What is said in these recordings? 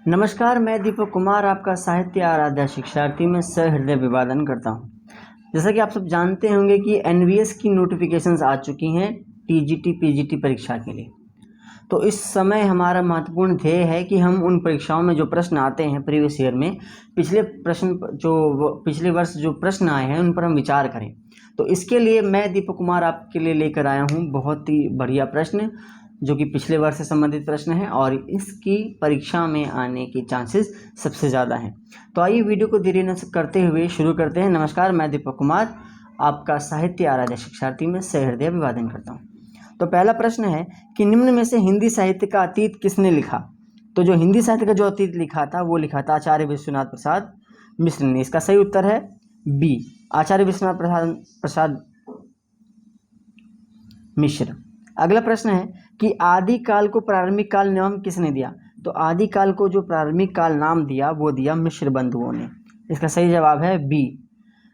नमस्कार, मैं दीपक कुमार आपका साहित्य आराध्या शिक्षार्थी में सहृदय अभिवादन करता हूं। जैसा कि आप सब जानते होंगे कि एनवीएस की नोटिफिकेशंस आ चुकी हैं टीजीटी पीजीटी परीक्षा के लिए। तो इस समय हमारा महत्वपूर्ण ध्येय है कि हम उन परीक्षाओं में जो प्रश्न आते हैं प्रीवियस ईयर में, पिछले वर्ष जो प्रश्न आए हैं उन पर हम विचार करें। तो इसके लिए मैं दीपक कुमार आपके लिए लेकर आया हूं बहुत ही बढ़िया प्रश्न जो कि पिछले वर्ष से संबंधित प्रश्न है और इसकी परीक्षा में आने के चांसेस सबसे ज़्यादा हैं। तो आइए वीडियो को धीरे न करते हुए शुरू करते हैं। नमस्कार, मैं दीपक कुमार आपका साहित्य आराध्य शिक्षार्थी में सहृदय अभिवादन करता हूँ। तो पहला प्रश्न है कि निम्न में से हिंदी साहित्य का अतीत किसने लिखा। तो जो हिंदी साहित्य का जो अतीत लिखा था वो लिखा था आचार्य विश्वनाथ प्रसाद मिश्र ने। इसका सही उत्तर है बी, आचार्य विश्वनाथ प्रसाद मिश्र। अगला प्रश्न है कि आदिकाल को प्रारंभिक काल नाम किसने दिया। तो आदिकाल को जो प्रारंभिक काल नाम दिया वो दिया मिश्र बंधुओं ने। इसका सही जवाब है बी।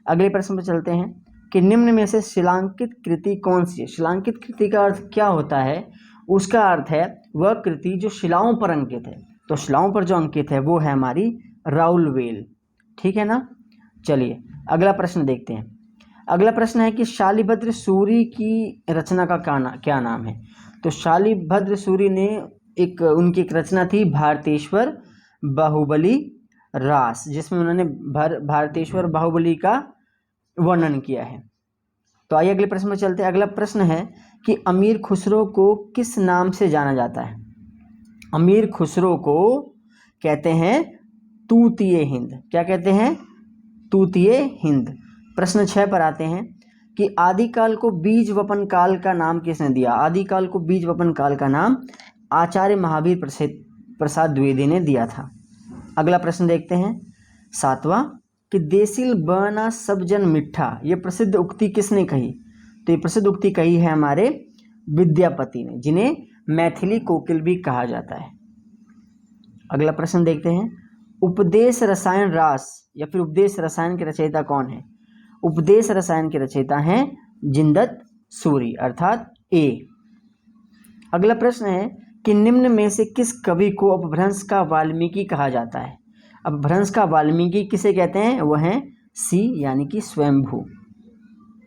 अगले प्रश्न पर चलते हैं कि निम्न में से शिलांकित कृति कौन सी है। शिलांकित कृति का अर्थ क्या होता है? उसका अर्थ है वह कृति जो शिलाओं पर अंकित है। तो शिलाओं पर जो अंकित है वो है हमारी राउलवेल। ठीक है ना। चलिए अगला प्रश्न देखते हैं। अगला प्रश्न है कि शालिभद्र सूरी की रचना का क्या नाम है। तो शालिभद्र सूरी ने उनकी एक रचना थी भारतेश्वर बाहुबली रास, जिसमें उन्होंने भारतेश्वर बाहुबली का वर्णन किया है। तो आइए अगले प्रश्न में चलते हैं। अगला प्रश्न है कि अमीर खुसरो को किस नाम से जाना जाता है। अमीर खुसरो को कहते हैं तूतीय हिंद। क्या कहते हैं? तूतीय हिंद। प्रश्न 6 पर आते हैं कि आदिकाल को बीज वपन काल का नाम किसने दिया। आदिकाल को बीज वपन काल का नाम आचार्य महावीर प्रसाद द्विवेदी ने दिया था। अगला प्रश्न देखते हैं 7वां कि देसिल बना सब जन मिठा, ये प्रसिद्ध उक्ति किसने कही। तो ये प्रसिद्ध उक्ति कही है हमारे विद्यापति ने, जिन्हें मैथिली कोकिल भी कहा जाता है। अगला प्रश्न देखते हैं उपदेश रसायन रास या फिर उपदेश रसायन के रचयिता कौन है। उपदेश रसायन के रचयिता हैं जिनदत्त सूरी अर्थात ए। अगला प्रश्न है कि निम्न में से किस कवि को अपभ्रंश का वाल्मीकि कहा जाता है। अपभ्रंश का वाल्मीकि किसे कहते हैं? वह है सी यानी कि स्वयंभू।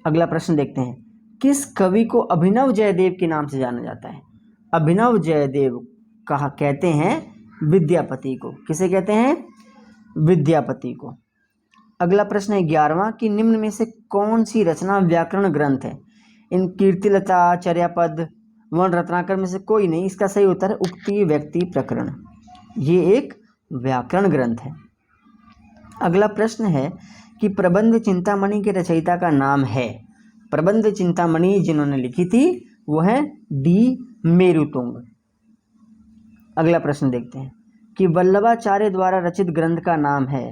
अगला प्रश्न देखते हैं किस कवि को अभिनव जयदेव के नाम से जाना जाता है। अभिनव जयदेव कहा कहते हैं विद्यापति को। किसे कहते हैं? विद्यापति को। अगला प्रश्न है 11वां कि निम्न में से कौन सी रचना व्याकरण ग्रंथ है। इन कीर्तिलता, चर्यापद, वर्ण रत्नाकर में से कोई नहीं। इसका सही उत्तर है उक्ति व्यक्ति प्रकरण। ये एक व्याकरण ग्रंथ है। अगला प्रश्न है कि प्रबंध चिंतामणि के रचयिता का नाम है। प्रबंध चिंतामणि जिन्होंने लिखी थी वो है डी मेरुतुंग। अगला प्रश्न देखते हैं कि वल्लभाचार्य द्वारा रचित ग्रंथ का नाम है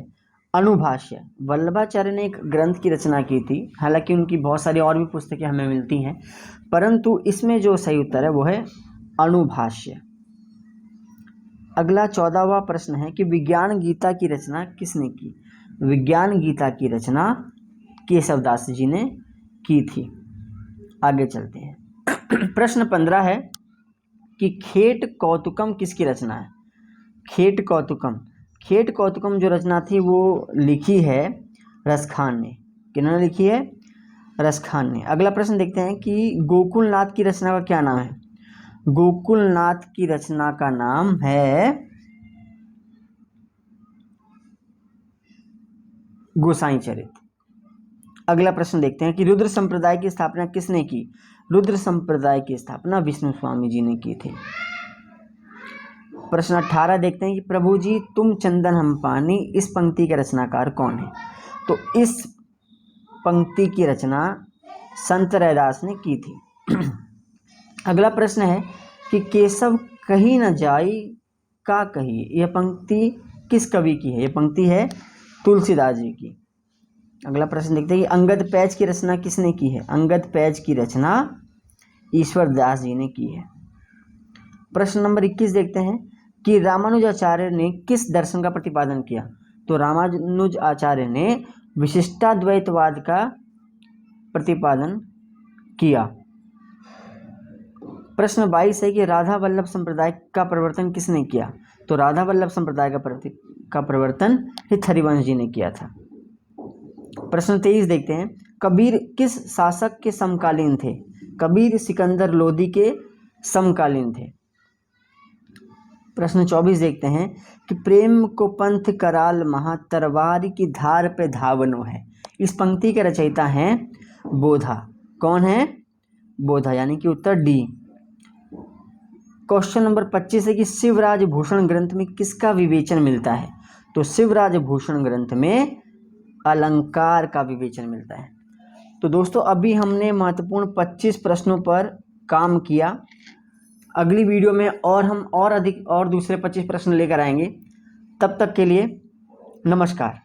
अनुभाष्य। वल्लभाचार्य ने एक ग्रंथ की रचना की थी, हालांकि उनकी बहुत सारी और भी पुस्तकें हमें मिलती हैं, परंतु इसमें जो सही उत्तर है वो है अनुभाष्य। अगला 14वां प्रश्न है कि विज्ञान गीता की रचना किसने की। विज्ञान गीता की रचना केशवदास जी ने की थी। आगे चलते हैं। प्रश्न 15 है कि खेट कौतुकम किसकी रचना है। खेट कौतुकम जो रचना थी वो लिखी है रसखान ने। किन्होंने लिखी है? रसखान ने। अगला प्रश्न देखते हैं कि गोकुलनाथ की रचना का क्या नाम है। गोकुलनाथ की रचना का नाम है गोसाई चरित। अगला प्रश्न देखते हैं कि रुद्र संप्रदाय की स्थापना किसने की। रुद्र संप्रदाय की स्थापना विष्णु स्वामी जी ने की थी। प्रश्न 18 देखते हैं कि प्रभु जी तुम चंदन हम पानी, इस पंक्ति के रचनाकार कौन है। तो इस पंक्ति की रचना संत रैदास ने की थी। अगला प्रश्न है कि केशव कहीं न जाई का कही, यह पंक्ति किस कवि की है। यह पंक्ति है तुलसीदास जी की। अगला प्रश्न देखते हैं कि अंगद पैच की रचना किसने की है। अंगद पैच की रचना ईश्वर दास जी ने की है। प्रश्न नंबर 21 देखते हैं कि रामानुजाचार्य ने किस दर्शन का प्रतिपादन किया। तो रामानुजाचार्य ने विशिष्टाद्वैतवाद का प्रतिपादन किया। प्रश्न 22 है कि राधा वल्लभ संप्रदाय का प्रवर्तन किसने किया। तो तो राधा वल्लभ संप्रदाय का प्रवर्तन हरिवंश जी ने किया था। प्रश्न 23 देखते हैं, कबीर किस शासक के समकालीन थे? कबीर सिकंदर लोदी के समकालीन थे। प्रश्न 24 देखते हैं कि प्रेम को पंथ कराल महा तरवार की धार पे धावनो है। इस पंक्ति के रचयिता हैं बोधा। कौन है? बोधा, यानी कि उत्तर डी। क्वेश्चन नंबर 25 है कि शिवराज भूषण ग्रंथ में किसका विवेचन मिलता है? तो शिवराज भूषण ग्रंथ में अलंकार का विवेचन मिलता है। तो दोस्तों अभी हमने महत्वपूर्ण 25 प्रश्नों पर काम किया। अगली वीडियो में हम और अधिक और दूसरे 25 प्रश्न लेकर आएंगे। तब तक के लिए नमस्कार।